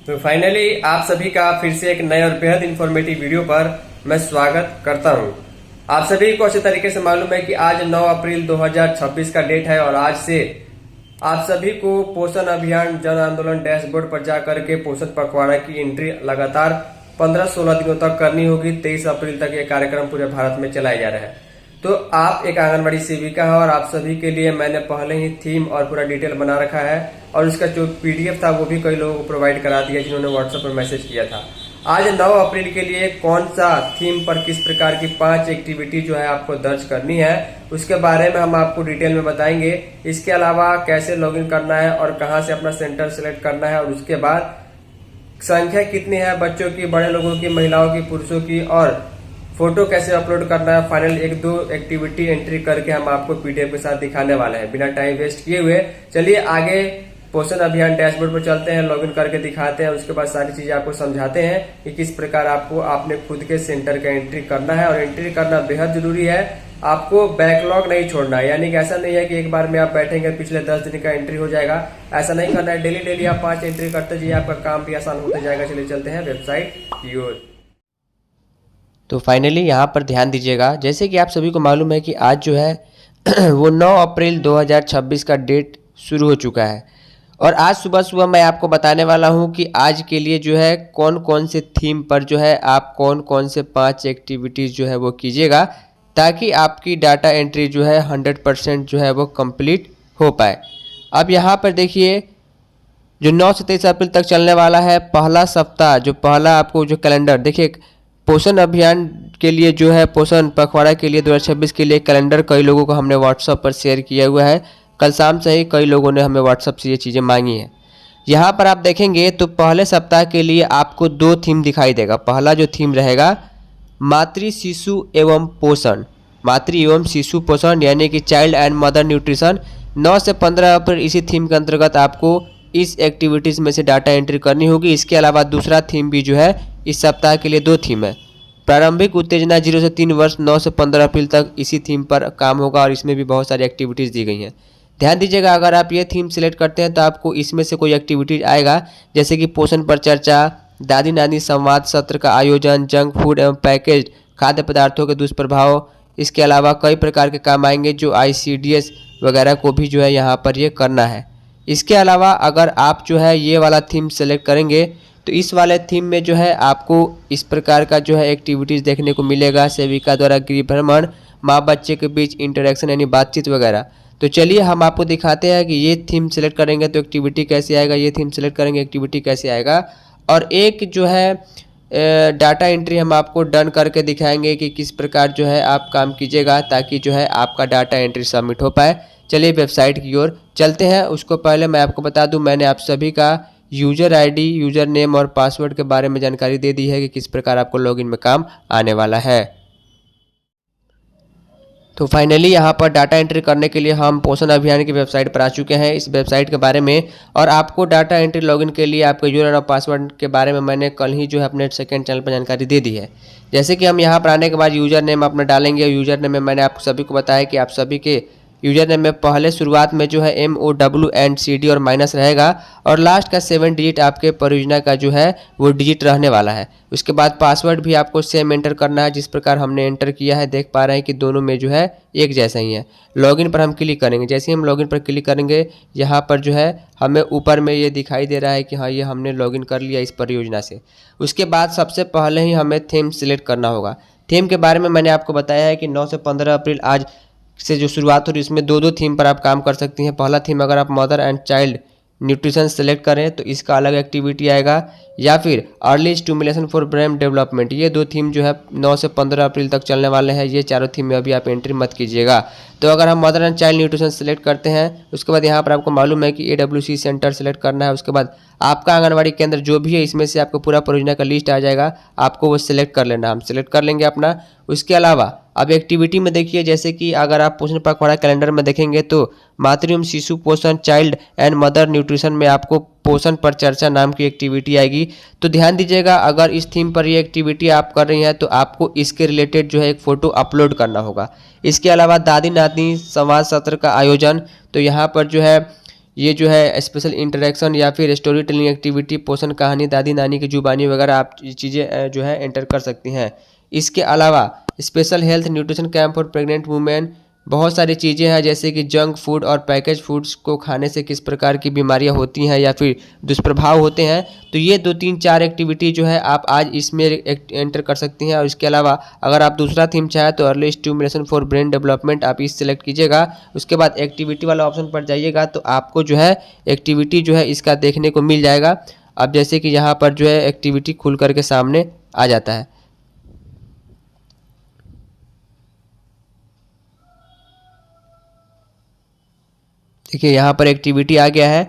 तो फाइनली आप सभी का फिर से एक नए और बेहद इंफॉर्मेटिव वीडियो पर मैं स्वागत करता हूं। आप सभी को अच्छे तरीके से मालूम है कि आज 9 अप्रैल 2026 का डेट है और आज से आप सभी को पोषण अभियान जन आंदोलन डैशबोर्ड पर जाकर के पोषण पखवाड़ा की एंट्री लगातार 15-16 दिनों तक करनी होगी। 23 अप्रैल तक ये कार्यक्रम पूरे भारत में चलाया जा रहा है। तो आप एक आंगनबाड़ी सेविका है और आप सभी के लिए मैंने पहले ही थीम और पूरा डिटेल बना रखा है और उसका जो पीडीएफ था वो भी कई लोगों को प्रोवाइड करा दिया जिन्होंने व्हाट्सएप पर मैसेज किया था। आज 9 अप्रैल के लिए कौन सा थीम पर किस प्रकार की 5 एक्टिविटी जो है आपको दर्ज करनी है उसके बारे में हम आपको डिटेल में बताएंगे। इसके अलावा कैसे लॉगिन करना है और कहाँ से अपना सेंटर सेलेक्ट करना है और उसके बाद संख्या कितनी है बच्चों की, बड़े लोगों की, महिलाओं की, पुरुषों की और फोटो कैसे अपलोड करना है। फाइनल 1-2 एक्टिविटी एंट्री करके हम आपको पीडीएफ के साथ दिखाने वाले हैं। बिना टाइम वेस्ट किए हुए चलिए आगे पोषण अभियान डैशबोर्ड पर चलते हैं, लॉगिन करके दिखाते हैं। उसके बाद सारी चीजें आपको समझाते हैं कि किस प्रकार आपको आपने खुद के सेंटर का एंट्री करना है और एंट्री करना बेहद जरूरी है। आपको बैकलॉग नहीं छोड़ना है, यानी कि ऐसा नहीं है कि एक बार में आप बैठेंगे पिछले 10 दिन का एंट्री हो जाएगा, ऐसा नहीं करना है। डेली आप 5 एंट्री करते जाइए, आपका काम भी आसान होते जाएगा। चलिए चलते हैं वेबसाइट की ओर। तो फाइनली यहाँ पर ध्यान दीजिएगा, जैसे कि आप सभी को मालूम है कि आज जो है वो 9 अप्रैल 2026 का डेट शुरू हो चुका है और आज सुबह मैं आपको बताने वाला हूँ कि आज के लिए जो है कौन कौन से थीम पर जो है आप कौन कौन से 5 एक्टिविटीज़ जो है वो कीजिएगा ताकि आपकी डाटा एंट्री जो है 100% जो है वो कंप्लीट हो पाए। अब यहाँ पर देखिए जो 9 से 23 अप्रैल तक चलने वाला है पहला सप्ताह, जो पहला आपको जो कैलेंडर देखिए पोषण अभियान के लिए जो है पोषण पखवाड़ा के लिए 2026 के लिए कैलेंडर कई लोगों को हमने व्हाट्सएप पर शेयर किया हुआ है। कल शाम से ही कई लोगों ने हमें व्हाट्सएप से ये चीज़ें मांगी हैं। यहाँ पर आप देखेंगे तो पहले सप्ताह के लिए आपको 2 थीम दिखाई देगा। पहला जो थीम रहेगा मातृ शिशु एवं पोषण, मातृ एवं शिशु पोषण यानी कि चाइल्ड एंड मदर न्यूट्रिशन। 9 से 15 अप्रैल इसी थीम के अंतर्गत आपको इस एक्टिविटीज़ में से डाटा एंट्री करनी होगी। इसके अलावा दूसरा थीम भी जो है इस सप्ताह के लिए 2 थीम है। प्रारंभिक उत्तेजना 0 से 3 वर्ष 9 से 15 अप्रैल तक इसी थीम पर काम होगा और इसमें भी बहुत सारी एक्टिविटीज़ दी गई हैं। ध्यान दीजिएगा, अगर आप ये थीम सिलेक्ट करते हैं तो आपको इसमें से कोई एक्टिविटीज आएगा जैसे कि पोषण पर चर्चा, दादी नानी संवाद सत्र का आयोजन, जंक फूड एवं पैकेज खाद्य पदार्थों के दुष्प्रभाव। इसके अलावा कई प्रकार के काम आएंगे जो ICDS वगैरह को भी जो है यहाँ पर ये करना है। इसके अलावा अगर आप जो है ये वाला थीम सेलेक्ट करेंगे तो इस वाले थीम में जो है आपको इस प्रकार का जो है एक्टिविटीज़ देखने को मिलेगा। सेविका द्वारा गृह भ्रमण, माँ बच्चे के बीच इंटरेक्शन यानी बातचीत वगैरह। तो चलिए हम आपको दिखाते हैं कि ये थीम सेलेक्ट करेंगे तो एक्टिविटी कैसे आएगा, ये थीम सेलेक्ट करेंगे एक्टिविटी कैसे आएगा। और एक जो है डाटा एंट्री हम आपको डन करके दिखाएंगे कि किस प्रकार जो है आप काम कीजिएगा ताकि जो है आपका डाटा एंट्री सबमिट हो पाए। चलिए वेबसाइट की ओर चलते हैं। उसको पहले मैं आपको बता दूं, मैंने आप सभी का यूज़र ID, यूज़र नेम और पासवर्ड के बारे में जानकारी दे दी है कि किस प्रकार आपको लॉगिन में काम आने वाला है। तो फाइनली यहाँ पर डाटा एंट्री करने के लिए हम पोषण अभियान की वेबसाइट पर आ चुके हैं। इस वेबसाइट के बारे में और आपको डाटा एंट्री लॉगिन के लिए आपके यूज़र और पासवर्ड के बारे में मैंने कल ही जो है अपने सेकंड चैनल पर जानकारी दे दी है। जैसे कि हम यहाँ पर आने के बाद यूज़र नेम अपना डालेंगे। यूज़र नेम में मैंने आप सभी को बताया कि आप सभी के यूजर नेम में पहले शुरुआत में जो है MOWNCD और माइनस रहेगा और लास्ट का 7 डिजिट आपके परियोजना का जो है वो डिजिट रहने वाला है। उसके बाद पासवर्ड भी आपको सेम एंटर करना है जिस प्रकार हमने एंटर किया है। देख पा रहे हैं कि दोनों में जो है एक जैसा ही है। लॉगिन पर हम क्लिक करेंगे। जैसे ही हम लॉगिन पर क्लिक करेंगे यहाँ पर जो है हमें ऊपर में ये दिखाई दे रहा है कि हाँ ये हमने लॉगिन कर लिया इस परियोजना से। उसके बाद सबसे पहले ही हमें थीम सिलेक्ट करना होगा। थीम के बारे में मैंने आपको बताया है कि 9 से 15 अप्रैल आज से जो शुरुआत हो रही है इसमें 2 थीम पर आप काम कर सकती हैं। पहला थीम अगर आप mother and child nutrition select करें तो इसका अलग एक्टिविटी आएगा, या फिर early stimulation for brain development. ये 2 थीम जो है 9 से 15 अप्रैल तक चलने वाले हैं। ये चारों थीम में अभी आप एंट्री मत कीजिएगा। तो अगर हम mother and child nutrition select करते हैं उसके बाद यहाँ पर आपको मालूम है कि AWC सेंटर सेलेक्ट करना है। उसके बाद आपका आंगनबाड़ी केंद्र जो भी है इसमें से आपको पूरा परियोजना का लिस्ट आ जाएगा, आपको वो सिलेक्ट कर लेना। हम सिलेक्ट कर लेंगे अपना। उसके अलावा अब एक्टिविटी में देखिए, जैसे कि अगर आप पोषण पखवाड़ा कैलेंडर में देखेंगे तो मातृ एवं शिशु पोषण चाइल्ड एंड मदर न्यूट्रिशन में आपको पोषण पर चर्चा नाम की एक्टिविटी आएगी। तो ध्यान दीजिएगा, अगर इस थीम पर ये एक्टिविटी आप कर रही हैं तो आपको इसके रिलेटेड जो है एक फ़ोटो अपलोड करना होगा। इसके अलावा दादी नानी संवाद सत्र का आयोजन, तो यहाँ पर जो है ये जो है स्पेशल इंटरेक्शन या फिर स्टोरी टेलिंग एक्टिविटी, पोषण कहानी, दादी नानी की जुबानी वगैरह आप चीज़ें जो है एंटर कर सकती हैं। इसके अलावा special health nutrition camp for pregnant women, बहुत सारी चीज़ें हैं जैसे कि जंक फूड और पैकेज फूड्स को खाने से किस प्रकार की बीमारियां होती हैं या फिर दुष्प्रभाव होते हैं। तो ये 2 3 4 एक्टिविटी जो है आप आज इसमें एंटर कर सकती हैं। और इसके अलावा अगर आप दूसरा थीम चाहें तो early stimulation for brain development आप इस सेलेक्ट कीजिएगा। उसके बाद एक्टिविटी वाला ऑप्शन पर जाइएगा तो आपको जो है एक्टिविटी जो है इसका देखने को मिल जाएगा। अब जैसे कि यहाँ पर जो है एक्टिविटी खुल करके सामने आ जाता है। देखिए यहाँ पर एक्टिविटी आ गया है।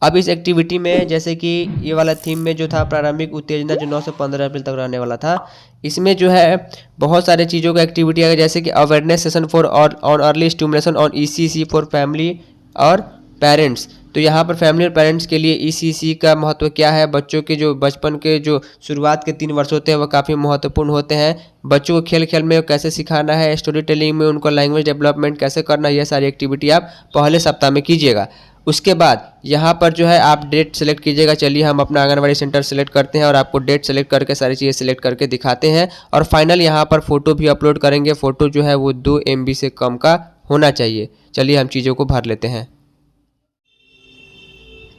अब इस एक्टिविटी में जैसे कि ये वाला थीम में जो था प्रारंभिक उत्तेजना जो 9 से 15 अप्रैल तक रहने वाला था, इसमें जो है बहुत सारे चीज़ों का एक्टिविटी आ गया जैसे कि awareness session for on early stimulation on ECC for family और पेरेंट्स। तो यहाँ पर फैमिली और पेरेंट्स के लिए ईसीसी का महत्व क्या है, बच्चों के जो बचपन के जो शुरुआत के 3 वर्ष होते हैं वह काफ़ी महत्वपूर्ण होते हैं। बच्चों को खेल खेल में कैसे सिखाना है, स्टोरी टेलिंग में उनको लैंग्वेज डेवलपमेंट कैसे करना है, यह सारी एक्टिविटी आप पहले सप्ताह में कीजिएगा। उसके बाद यहाँ पर जो है आप डेट सेलेक्ट कीजिएगा। चलिए हम अपना आंगनबाड़ी सेंटर सेलेक्ट करते हैं और आपको डेट सेलेक्ट करके सारी चीज़ें सेलेक्ट करके दिखाते हैं। और फाइनल यहाँ पर फ़ोटो भी अपलोड करेंगे। फ़ोटो जो है वो 2 MB से कम का होना चाहिए। चलिए हम चीज़ों को भर लेते हैं।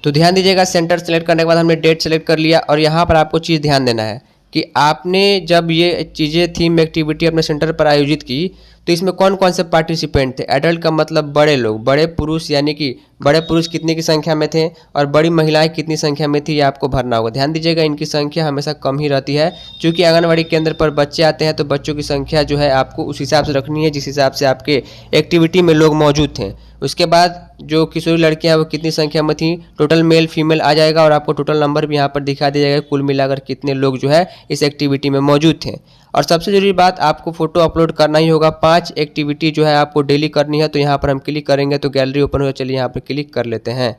तो ध्यान दीजिएगा, सेंटर सेलेक्ट करने के बाद हमने डेट सेलेक्ट कर लिया और यहाँ पर आपको चीज़ ध्यान देना है कि आपने जब ये चीज़ें थीम एक्टिविटी अपने सेंटर पर आयोजित की तो इसमें कौन कौन से पार्टिसिपेंट थे। एडल्ट का मतलब बड़े लोग, बड़े पुरुष, यानी कि बड़े पुरुष कितने की संख्या में थे और बड़ी महिलाएं कितनी संख्या में थी, ये आपको भरना होगा। ध्यान दीजिएगा, इनकी संख्या हमेशा कम ही रहती है क्योंकि आंगनबाड़ी केंद्र पर बच्चे आते हैं तो बच्चों की संख्या जो है आपको उस हिसाब से रखनी है जिस हिसाब से आपके एक्टिविटी में लोग मौजूद थे। उसके बाद जो किशोरी लड़कियां हैं वो कितनी संख्या में थी, टोटल मेल फीमेल आ जाएगा और आपको टोटल नंबर भी यहाँ पर दिखा दिया जाएगा, कुल मिलाकर कितने लोग जो है इस एक्टिविटी में मौजूद थे। और सबसे ज़रूरी बात, आपको फ़ोटो अपलोड करना ही होगा। 5 एक्टिविटी जो है आपको डेली करनी है। तो यहाँ पर हम क्लिक करेंगे तो गैलरी ओपन हो, चलिए यहाँ पर क्लिक कर लेते हैं।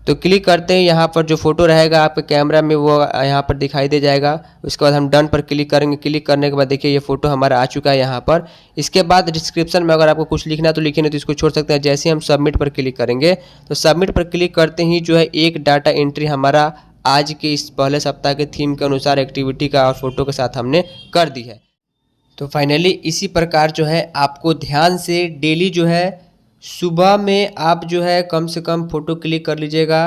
तो क्लिक करते ही यहाँ पर जो फोटो रहेगा आपके कैमरा में वो यहाँ पर दिखाई दे जाएगा। उसके बाद हम डन पर क्लिक करेंगे। क्लिक करने के बाद देखिए ये फोटो हमारा आ चुका है यहाँ पर। इसके बाद डिस्क्रिप्शन में अगर आपको कुछ लिखना है तो लिखिए, नहीं तो इसको छोड़ सकते हैं। जैसे हम सबमिट पर क्लिक करेंगे तो सबमिट पर क्लिक करते ही जो है एक डाटा एंट्री हमारा आज के इस पहले सप्ताह के थीम के अनुसार एक्टिविटी का और फोटो के साथ हमने कर दी है। तो फाइनली इसी प्रकार जो है आपको ध्यान से डेली जो है सुबह में आप जो है कम से कम फ़ोटो क्लिक कर लीजिएगा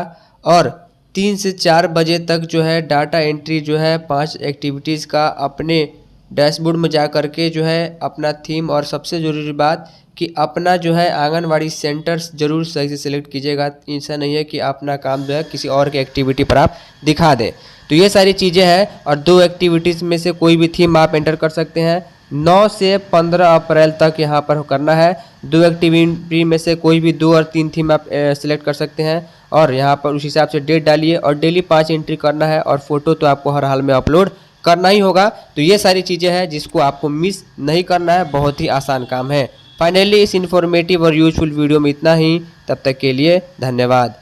और 3 से 4 बजे तक जो है डाटा एंट्री जो है 5 एक्टिविटीज़ का अपने डैशबोर्ड में जा कर के जो है अपना थीम, और सबसे ज़रूरी बात कि अपना जो है आंगनवाड़ी सेंटर्स ज़रूर सही से सिलेक्ट कीजिएगा। ऐसा नहीं है कि अपना काम जो है किसी और के एक्टिविटी पर आप दिखा दें। तो ये सारी चीज़ें हैं और 2 एक्टिविटीज़ में से कोई भी थीम आप एंटर कर सकते हैं। 9 से 15 अप्रैल तक यहाँ पर करना है। 2 एक्टिविटी में से कोई भी 2 और 3 थीम आप सिलेक्ट कर सकते हैं और यहाँ पर उस हिसाब से डेट डालिए और डेली 5 एंट्री करना है और फोटो तो आपको हर हाल में अपलोड करना ही होगा। तो ये सारी चीज़ें हैं जिसको आपको मिस नहीं करना है, बहुत ही आसान काम है। फाइनली इस इन्फॉर्मेटिव और यूजफुल वीडियो में इतना ही। तब तक के लिए धन्यवाद।